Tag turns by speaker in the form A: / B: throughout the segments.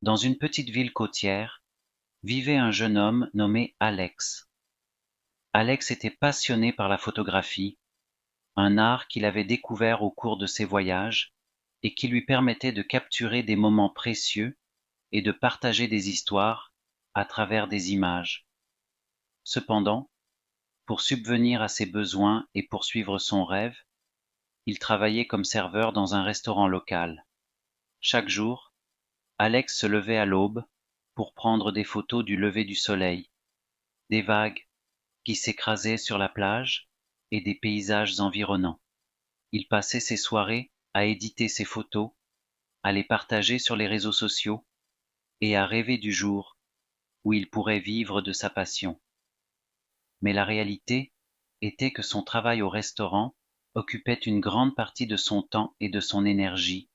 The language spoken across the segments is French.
A: Dans une petite ville côtière, vivait un jeune homme nommé Alex. Alex était passionné par la photographie, un art qu'il avait découvert au cours de ses voyages et qui lui permettait de capturer des moments précieux et de partager des histoires à travers des images. Cependant, pour subvenir à ses besoins et poursuivre son rêve, il travaillait comme serveur dans un restaurant local. Chaque jour, Alex se levait à l'aube pour prendre des photos du lever du soleil, des vagues qui s'écrasaient sur la plage et des paysages environnants. Il passait ses soirées à éditer ses photos, à les partager sur les réseaux sociaux et à rêver du jour où il pourrait vivre de sa passion. Mais la réalité était que son travail au restaurant occupait une grande partie de son temps et de son énergie,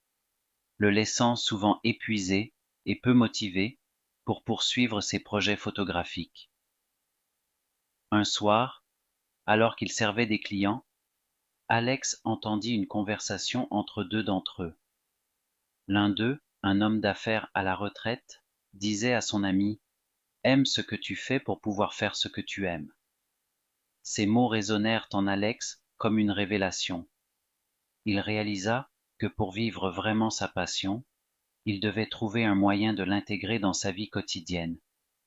A: le laissant souvent épuisé et peu motivé pour poursuivre ses projets photographiques. Un soir, alors qu'il servait des clients, Alex entendit une conversation entre deux d'entre eux. L'un d'eux, un homme d'affaires à la retraite, disait à son ami: Aime ce que tu fais pour pouvoir faire ce que tu aimes. Ces mots résonnèrent en Alex comme une révélation. Il réalisa que pour vivre vraiment sa passion, il devait trouver un moyen de l'intégrer dans sa vie quotidienne,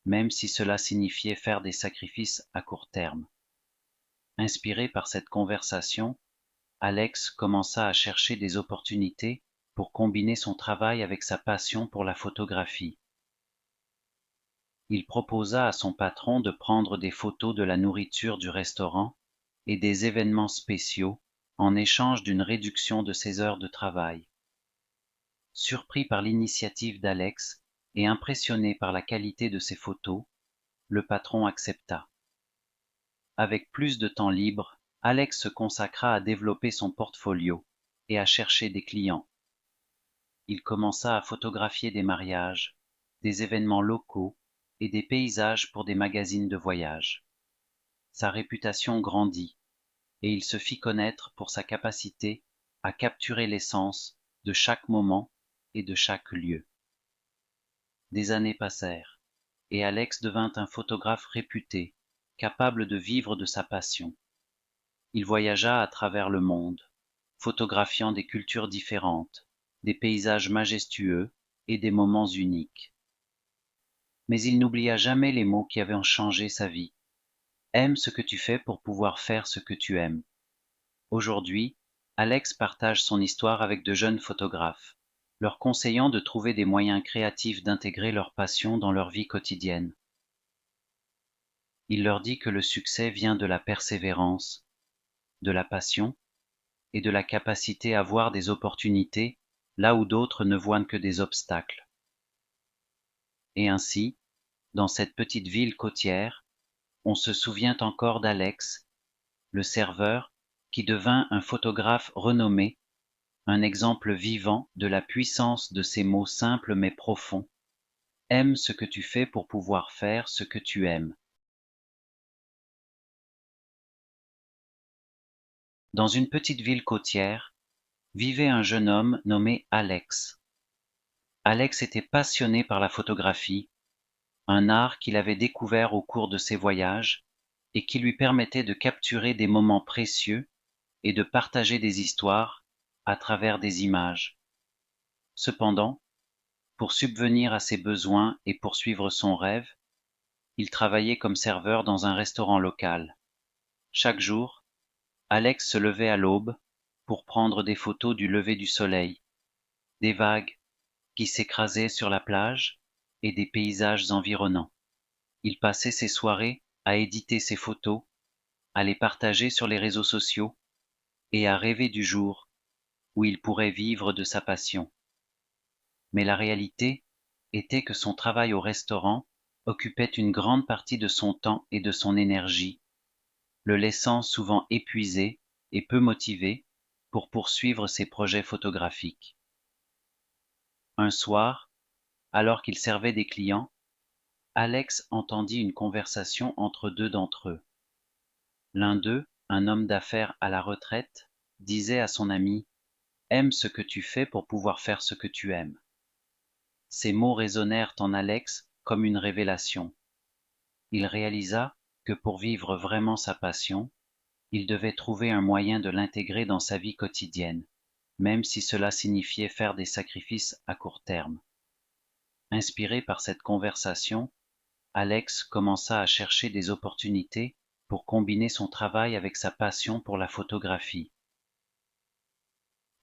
A: même si cela signifiait faire des sacrifices à court terme. Inspiré par cette conversation, Alex commença à chercher des opportunités pour combiner son travail avec sa passion pour la photographie. Il proposa à son patron de prendre des photos de la nourriture du restaurant et des événements spéciaux en échange d'une réduction de ses heures de travail. Surpris par l'initiative d'Alex et impressionné par la qualité de ses photos, le patron accepta. Avec plus de temps libre, Alex se consacra à développer son portfolio et à chercher des clients. Il commença à photographier des mariages, des événements locaux et des paysages pour des magazines de voyage. Sa réputation grandit et il se fit connaître pour sa capacité à capturer l'essence de chaque moment et de chaque lieu. Des années passèrent et Alex devint un photographe réputé, capable de vivre de sa passion. Il voyagea à travers le monde, photographiant des cultures différentes, des paysages majestueux et des moments uniques. Mais il n'oublia jamais les mots qui avaient changé sa vie. Aime ce que tu fais pour pouvoir faire ce que tu aimes. Aujourd'hui, Alex partage son histoire avec de jeunes photographes, leur conseillant de trouver des moyens créatifs d'intégrer leur passion dans leur vie quotidienne. Il leur dit que le succès vient de la persévérance, de la passion et de la capacité à voir des opportunités là où d'autres ne voient que des obstacles. Et ainsi, dans cette petite ville côtière, on se souvient encore d'Alex, le serveur, qui devint un photographe renommé, un exemple vivant de la puissance de ces mots simples mais profonds. Aime ce que tu fais pour pouvoir faire ce que tu aimes. Dans une petite ville côtière, vivait un jeune homme nommé Alex. Alex était passionné par la photographie, un art qu'il avait découvert au cours de ses voyages et qui lui permettait de capturer des moments précieux et de partager des histoires à travers des images. Cependant, pour subvenir à ses besoins et poursuivre son rêve, il travaillait comme serveur dans un restaurant local. Chaque jour, Alex se levait à l'aube pour prendre des photos du lever du soleil, des vagues qui s'écrasaient sur la plage et des paysages environnants. Il passait ses soirées à éditer ses photos, à les partager sur les réseaux sociaux et à rêver du jour où il pourrait vivre de sa passion. Mais la réalité était que son travail au restaurant occupait une grande partie de son temps et de son énergie, le laissant souvent épuisé et peu motivé pour poursuivre ses projets photographiques. Un soir, alors qu'il servait des clients, Alex entendit une conversation entre deux d'entre eux. L'un d'eux, un homme d'affaires à la retraite, disait à son ami: Aime ce que tu fais pour pouvoir faire ce que tu aimes. Ces mots résonnèrent en Alex comme une révélation. Il réalisa que pour vivre vraiment sa passion, il devait trouver un moyen de l'intégrer dans sa vie quotidienne, même si cela signifiait faire des sacrifices à court terme. Inspiré par cette conversation, Alex commença à chercher des opportunités pour combiner son travail avec sa passion pour la photographie.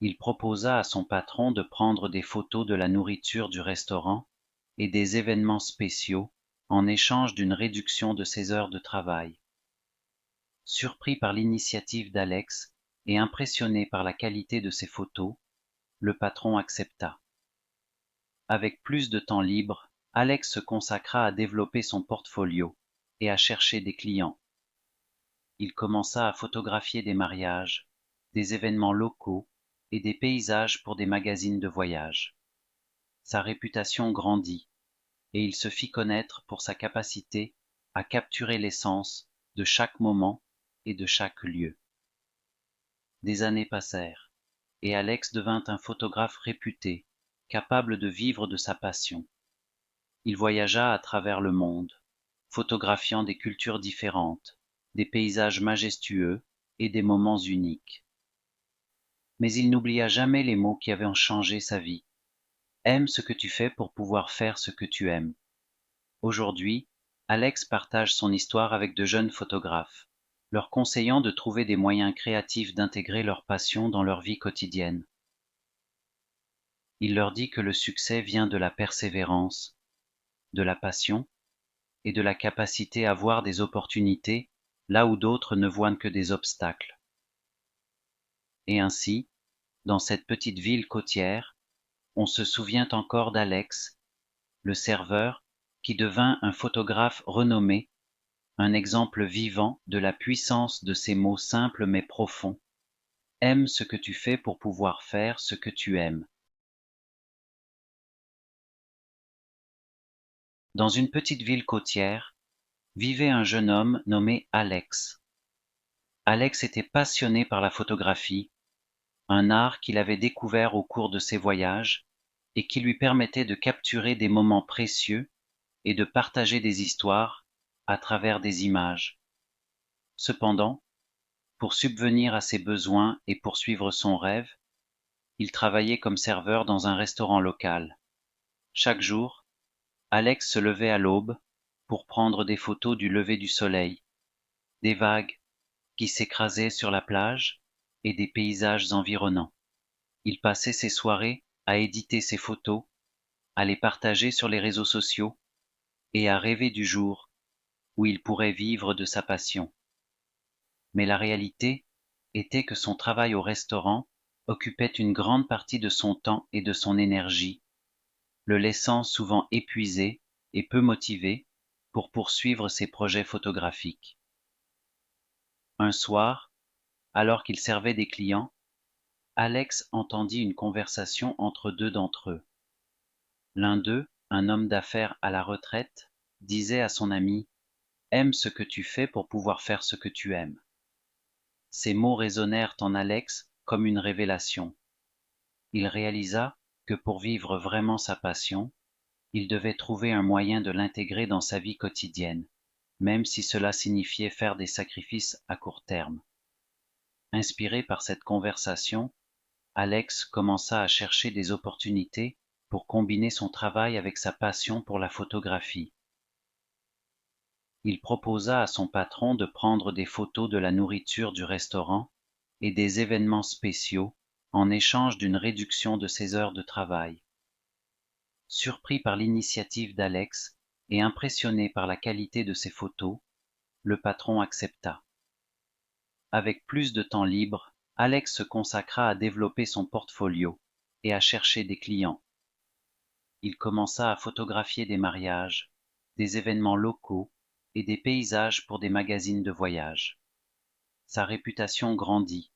A: Il proposa à son patron de prendre des photos de la nourriture du restaurant et des événements spéciaux en échange d'une réduction de ses heures de travail. Surpris par l'initiative d'Alex et impressionné par la qualité de ses photos, le patron accepta. Avec plus de temps libre, Alex se consacra à développer son portfolio et à chercher des clients. Il commença à photographier des mariages, des événements locaux et des paysages pour des magazines de voyage. Sa réputation grandit et il se fit connaître pour sa capacité à capturer l'essence de chaque moment et de chaque lieu. Des années passèrent et Alex devint un photographe réputé, capable de vivre de sa passion. Il voyagea à travers le monde, photographiant des cultures différentes, des paysages majestueux et des moments uniques. Mais il n'oublia jamais les mots qui avaient changé sa vie. Aime ce que tu fais pour pouvoir faire ce que tu aimes. Aujourd'hui, Alex partage son histoire avec de jeunes photographes, leur conseillant de trouver des moyens créatifs d'intégrer leur passion dans leur vie quotidienne. Il leur dit que le succès vient de la persévérance, de la passion et de la capacité à voir des opportunités là où d'autres ne voient que des obstacles. Et ainsi, dans cette petite ville côtière, on se souvient encore d'Alex, le serveur, qui devint un photographe renommé, un exemple vivant de la puissance de ces mots simples mais profonds. Aime ce que tu fais pour pouvoir faire ce que tu aimes. Dans une petite ville côtière, vivait un jeune homme nommé Alex. Alex était passionné par la photographie, un art qu'il avait découvert au cours de ses voyages et qui lui permettait de capturer des moments précieux et de partager des histoires à travers des images. Cependant, pour subvenir à ses besoins et poursuivre son rêve, il travaillait comme serveur dans un restaurant local. Chaque jour, Alex se levait à l'aube pour prendre des photos du lever du soleil, des vagues qui s'écrasaient sur la plage et des paysages environnants. Il passait ses soirées à éditer ses photos, à les partager sur les réseaux sociaux et à rêver du jour où il pourrait vivre de sa passion. Mais la réalité était que son travail au restaurant occupait une grande partie de son temps et de son énergie, le laissant souvent épuisé et peu motivé pour poursuivre ses projets photographiques. Un soir, alors qu'il servait des clients, Alex entendit une conversation entre deux d'entre eux. L'un d'eux, un homme d'affaires à la retraite, disait à son ami: Aime ce que tu fais pour pouvoir faire ce que tu aimes. Ces mots résonnèrent en Alex comme une révélation. Il réalisa que pour vivre vraiment sa passion, il devait trouver un moyen de l'intégrer dans sa vie quotidienne, même si cela signifiait faire des sacrifices à court terme. Inspiré par cette conversation, Alex commença à chercher des opportunités pour combiner son travail avec sa passion pour la photographie. Il proposa à son patron de prendre des photos de la nourriture du restaurant et des événements spéciaux en échange d'une réduction de ses heures de travail. Surpris par l'initiative d'Alex et impressionné par la qualité de ses photos, le patron accepta. Avec plus de temps libre, Alex se consacra à développer son portfolio et à chercher des clients. Il commença à photographier des mariages, des événements locaux et des paysages pour des magazines de voyage. Sa réputation grandit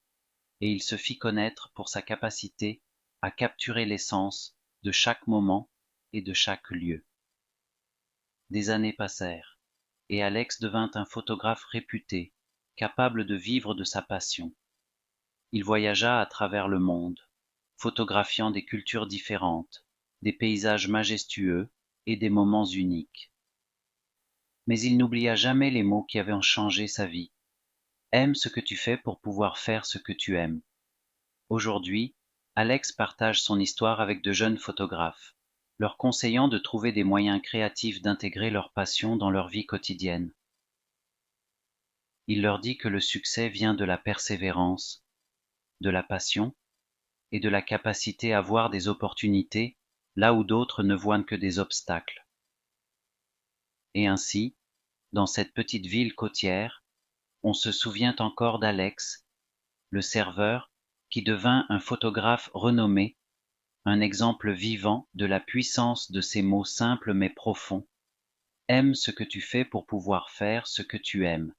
A: et il se fit connaître pour sa capacité à capturer l'essence de chaque moment et de chaque lieu. Des années passèrent et Alex devint un photographe réputé, capable de vivre de sa passion. Il voyagea à travers le monde, photographiant des cultures différentes, des paysages majestueux et des moments uniques. Mais il n'oublia jamais les mots qui avaient changé sa vie. Aime ce que tu fais pour pouvoir faire ce que tu aimes. Aujourd'hui, Alex partage son histoire avec de jeunes photographes, leur conseillant de trouver des moyens créatifs d'intégrer leur passion dans leur vie quotidienne. Il leur dit que le succès vient de la persévérance, de la passion et de la capacité à voir des opportunités là où d'autres ne voient que des obstacles. Et ainsi, dans cette petite ville côtière, on se souvient encore d'Alex, le serveur, qui devint un photographe renommé, un exemple vivant de la puissance de ces mots simples mais profonds. Aime ce que tu fais pour pouvoir faire ce que tu aimes.